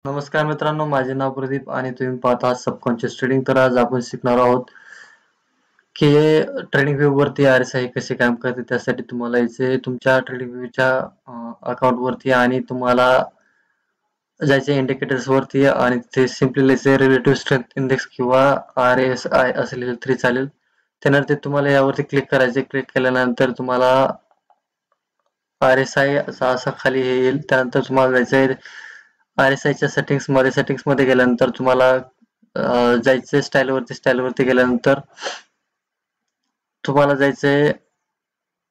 नमस्कार मित्रांनो, माझे नाव प्रदीप आणि तुम्ही पाहत आहात सबकॉन्शियस ट्रेडिंग. तर आज आपण शिकणार आहोत की ट्रेडिंग व्यू वरती RSI कसे काम करते. त्यासाठी तुम्हाला यायचे तुमच्या ट्रेडिंग व्ह्यूच्या अकाउंट वरती आणि तुम्हाला जायचे इंडिकेटर्स वरती आणि ते सिम्पली लिहायचे रिलेटिव्ह स्ट्रेंथ इंडेक्स किंवा RSI असे लिहिलं तरी चालेल. त्यानंतर तुम्हाला यावरती क्लिक करायचे. क्लिक केल्यानंतर तुम्हाला RSI असा खाली येईल. त्यानंतर तुम्हाला जायचंय RSIच्या सेटिंग्समध्ये गेल्यानंतर तुम्हाला जायचंय स्टाईलवरती गेल्यानंतर तुम्हाला जायचंय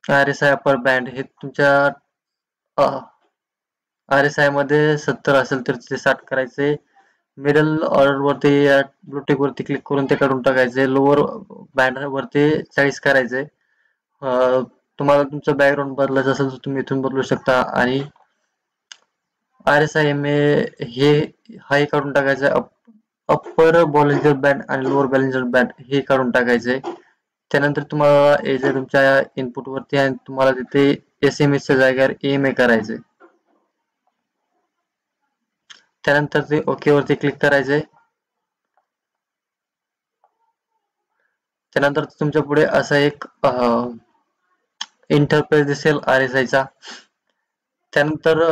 RSI अपर बँड हे तुमच्या RSI मध्ये 70 असेल तर ते 60 करायचे. मिडल ऑर्डर वरती ब्लूटिक वरती क्लिक करून ते काढून टाकायचे. लोअर बँड वरती 40 करायचे. तुम्हाला तुमचं बॅकग्राऊंड बदलायचं असेल तर तुम्ही इथून बदलू शकता आणि RSI हे हाय काढून टाकायचं. अप्पर बॉलिंजर बँड आणि लोअर बॉलिंजर बँड हे काढून टाकायचे. त्यानंतर तुम्हाला यायचं तुमच्या इनपुट वरती आणि तुम्हाला तिथे SMS च्या जागेवर EMA करायचे. त्यानंतर ते ओके वरती क्लिक करायचे. त्यानंतर तुमच्या पुढे असा एक इंटरफेस दिसेल RSI चा. त्यानंतर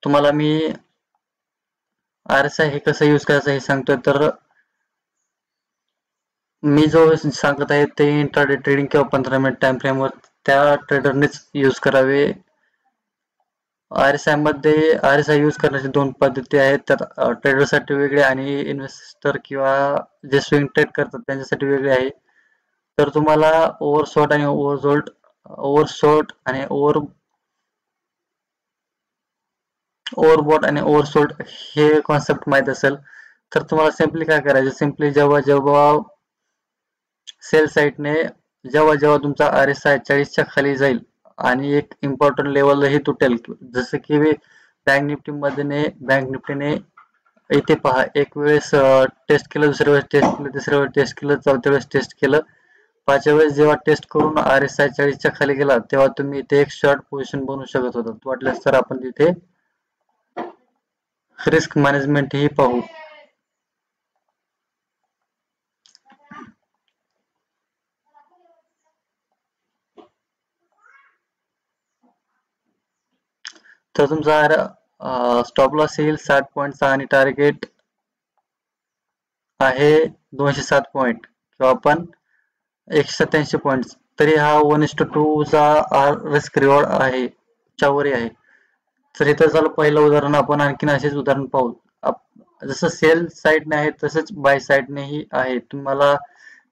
तुम्हाला मी RSI हे कसं यूज करायचं हे सांगतोय. तर मी जो सांगत आहे ते इंट्राडे ट्रेडिंग किंवा 15 मिनिट टाइम फ्रेमवर त्या ट्रेडरनेच यूज करावे. RSI यूज करण्याची दोन पद्धती आहेत. त्यात ट्रेडरसाठी वेगळे आणि इन्व्हेस्टर किंवा जे स्विंग ट्रेड करतात त्यांच्यासाठी वेगळे आहे. तर तुम्हाला ओव्हरशॉट आणि ओव्हरबॉट आणि ओव्हरसोल्ड हे कॉन्सेप्ट माहित असेल तर तुम्हाला सिम्पली काय करायचं, सिम्पली जेव्हा सेल साईडने जेव्हा तुमचा RSI 40च्या खाली जाईल आणि एक इम्पॉर्टंट लेवलही तुटेल, जसं की बँक निफ्टीने इथे पहा एक वेळेस टेस्ट केलं, दुसऱ्या वेळेस टेस्ट केलं, तिसऱ्या वेळेस टेस्ट केलं, चौथ्या वेळेस टेस्ट केलं, पाचव्या वेळेस जेव्हा टेस्ट करून RSI 40च्या खाली गेला तेव्हा तुम्ही इथे एक शॉर्ट पोझिशन बनवू शकत होता. वाटल्यास तर आपण तिथे रिस्क मॅनेजमेंट ही पाहू. तर तुमचा स्टॉप लॉस येईल 60 पॉईंटचा आणि टार्गेट आहे 207 पॉईंट किंवा आपण 187 पॉईंट. तरी हा 1:2 चा रिस्क रिवॉर्ड आहे, च्यावरही आहे. तर इथं झालं पहिलं उदाहरण. आपण आणखीन असेच उदाहरण पाहू. जसं सेल साईडने आहे तसंच बाय साईडनेही आहे. तुम्हाला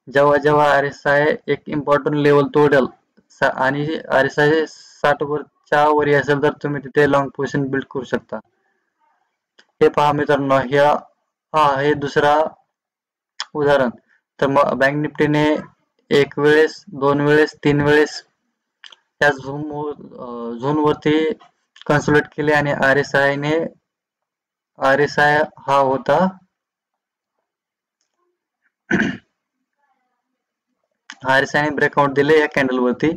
जेव्हा RSI एक इम्पॉर्टंट लेवल तोडेल आणि RSI 60 वरच्या वरी असेल तर तुम्ही तिथे लॉंग पोझिशन बिल्ड करू शकता. हे पहा मित्रांनो, हे दुसरा उदाहरण. तर मग बँक निफ्टीने एक वेळेस, दोन वेळेस, तीन वेळेस या झोन वरती कन्सोलिडेट केले आणि RSI हा होता RSI ने ब्रेकआउट दिले या कॅन्डल वरती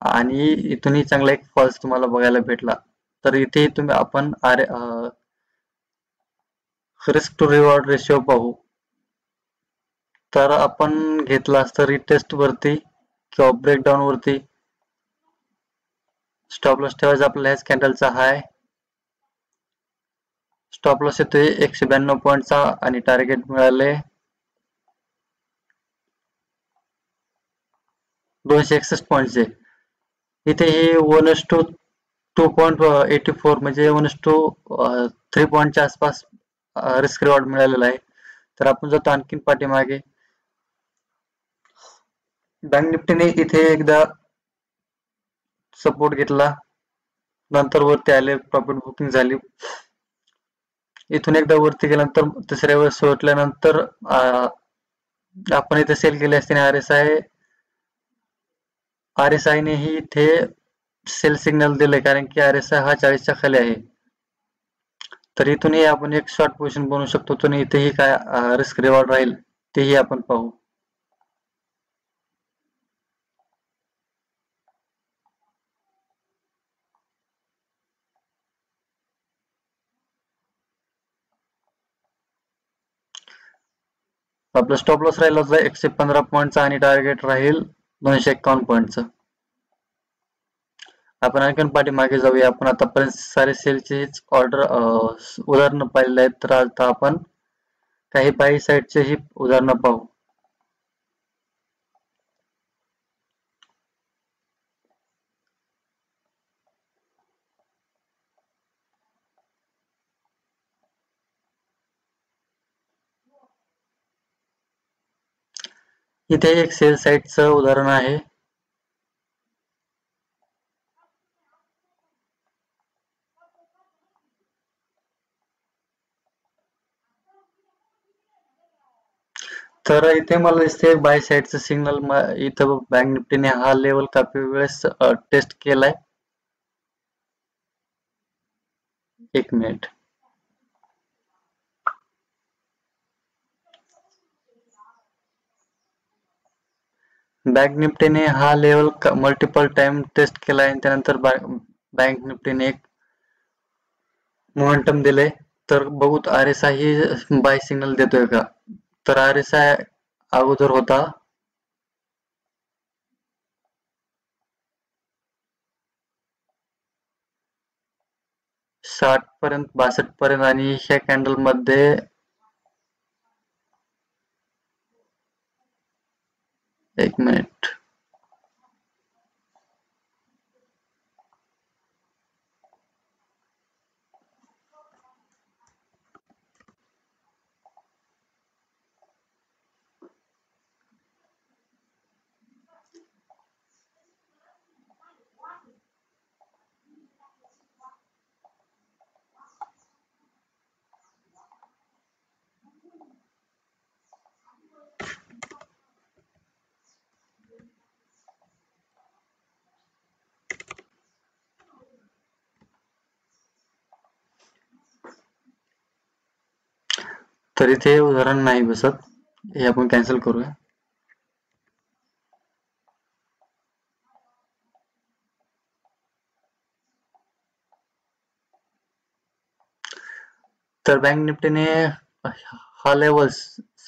आणि इथूनही चांगला एक फॉल्स तुम्हाला बघायला भेटला. तर इथे आपण रिस्क टू रिवॉर्ड रेशिओ पाहू. तर आपण घेतला असता रिटेस्ट वरती किंवा ब्रेकडाऊन वरती स्टॉप लॉस ठेवायचा आपल्याला ह्याच कॅन्डलचा हाय. स्टॉप लॉस येतोय 192 पॉईंटचा आणि टार्गेट मिळाले 261 पॉईंटचे. इथे हे 1:2.84 म्हणजे 1:3 पॉईंटच्या आसपास रिस्क रिवॉर्ड मिळालेला आहे. तर आपण जातो आणखीन पाठीमागे. बँक निफ्टीने इथे एकदा सपोर्ट घेतला, नंतर वरती आले, प्रॉफिट बुकिंग झाली. इथून एकदा वरती गेल्यानंतर तिसऱ्या वेळेस सोडल्यानंतर आपण इथे सेल केले असते. RSI ने ही इथे सेल सिग्नल दिले कारण की RSI हा 40च्या खाली आहे. तर इथूनही आपण एक शॉर्ट पोझिशन बनवू शकतो. तर इथेही काय रिस्क रिवॉर्ड राहील तेही आपण पाहू. आपलं स्टॉप लॉस राहील होता 115 पॉईंटचा आणि टार्गेट राहील 251 पॉईंटचं. आपण आणखीन पाठीमागे जाऊया. आपण आतापर्यंत सारे सेलचीच ऑर्डर उदाहरणं पाहिलेले आहेत. तर आता आपण काही बाय साईडचे ही उदाहरणं पाहू. इथे एक सेल साईडचं उदाहरण आहे. तर इथे मला दिसते बाय साईडचं सिग्नल इथं बँक निफ्टीने हा लेवल काही वेळेस टेस्ट केलाय. एक मिनिट. बँक निफ्टीने हा लेवल मल्टिपल टाइम टेस्ट केला आहे. त्यानंतर बँक निफ्टीने एक मोमेंटम दिले. तर बघूत RSI ही बाय सिग्नल देतोय का. तर RSI अगोदर होता 60 पर्यंत 62 पर्यंत आणि ह्या कॅन्डल मध्ये एक मिनिट. तर इथे उदाहरण नाही बसत. हे आपण कॅन्सल करूया. तर बँक निफ्टीने हा लेवल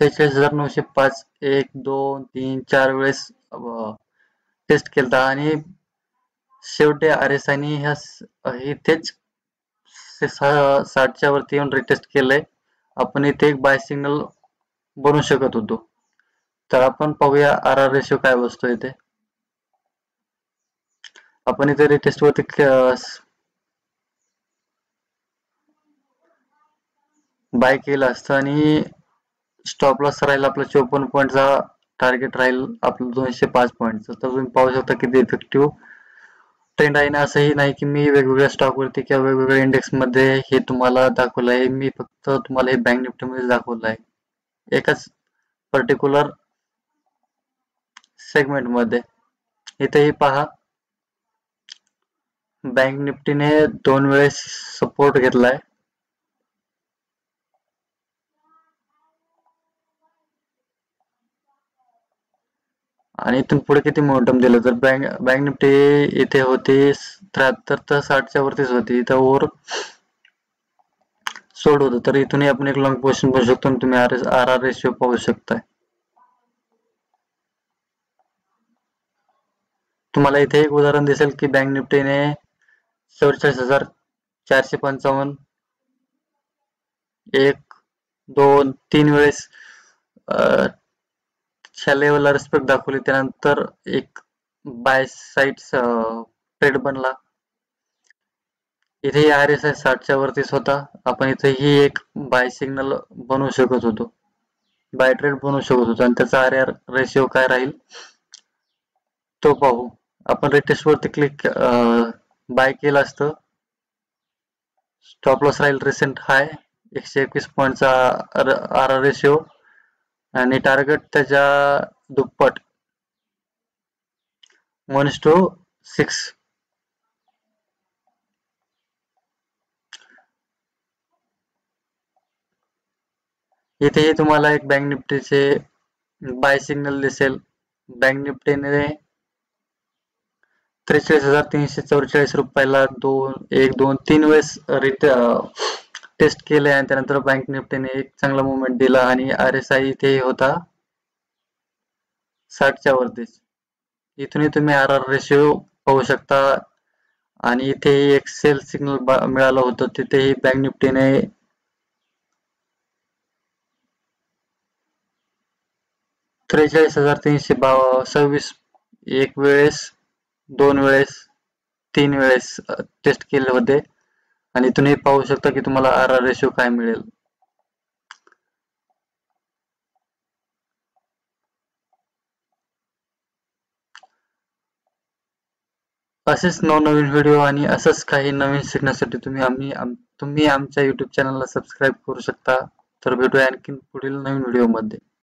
46,905 1 2 3 4 वेळेस टेस्ट केलता आणि शेवटी RSI ने इथेच 60च्या वरती येऊन रिटेस्ट केलंय. आपण इथे एक बाय सिग्नल बनवू शकत होतो. तर आपण पाहूया RR रेशो काय बसतो इथे. आपण इथे रिटेस्ट वरती बाय केलं असतं आणि स्टॉप लॉस राहील आपला 54 पॉईंटचा. टार्गेट राहील आपलं 205 पॉईंटचं. तर तुम्ही पाहू शकता किती इफेक्टिव्ह ट्रेंड आहे ना. असंही नाही की मी वेगवेगळ्या स्टॉकवरती किंवा वेगवेगळ्या इंडेक्समध्ये हे तुम्हाला दाखवलं आहे. मी फक्त तुम्हाला हे बँक निफ्टीमध्ये दाखवलं आहे एकाच पर्टिक्युलर सेगमेंटमध्ये. इथेही पहा बँक निफ्टीने 2 वेळेस सपोर्ट घेतलाय आणि इथून पुढे किती मोमेंटम दिलं. तर बँक निफ्टी इथे होती 73 तर 60च्या वरतीच होती. इथं ओव्हर सोड होतं. तर इथूनही आपण एक लॉंग पोझिशन बनवू शकतो आणि तुम्ही RR रेशिओ पाहू शकताय. तुम्हाला इथे एक उदाहरण दिसेल की बँक निफ्टीने 44,455 1 2 3 वेळेस ह्या लेवलला रिस्पेक्ट दाखवली. त्यानंतर एक बाय साईड ट्रेड बनला. इथे RSI 60च्या वरतीच होता. आपण इथे ही एक बाय सिग्नल बनवू शकत होतो. बाय ट्रेड बनवू शकत होतो आणि त्याचा RR रेशिओ काय राहील तो पाहू. आपण रिटेस्ट वरती क्लिक बाय केलं असतं. स्टॉप लॉस राहील रिसेंट हाय 121 पॉईंटचा RR रेशिओ आणि टार्गेट त्याच्या दुप्पट 1:6. इथेही तुम्हाला एक बँक निफ्टीचे बाय सिग्नल दिसेल. बँक निफ्टीने 43,344 रुपयाला 1 2 3 वेळेस टेस्ट केले आणि त्यानंतर बँक निफ्टीने एक चांगला मुवमेंट दिला आणि RSI इथे होता 60च्या वरतीच. इथूनही तुम्ही RR रेशिओ पाहू शकता आणि इथे एक सेल सिग्नल मिळालं होतं. तिथेही बँक निफ्टीने 43,326 एक वेळेस, 2 वेळेस, 3 वेळेस टेस्ट केले होते आणि तुम्ही पाहू शकता की तुम्हाला RR रेशिओ काय मिळेल. असेच नवनवीन व्हिडिओ आणि असंच काही नवीन शिकण्यासाठी तुम्ही आमच्या YouTube चॅनलला सबस्क्राईब करू शकता. तर भेटूया आणखीन पुढील नवीन व्हिडिओमध्ये.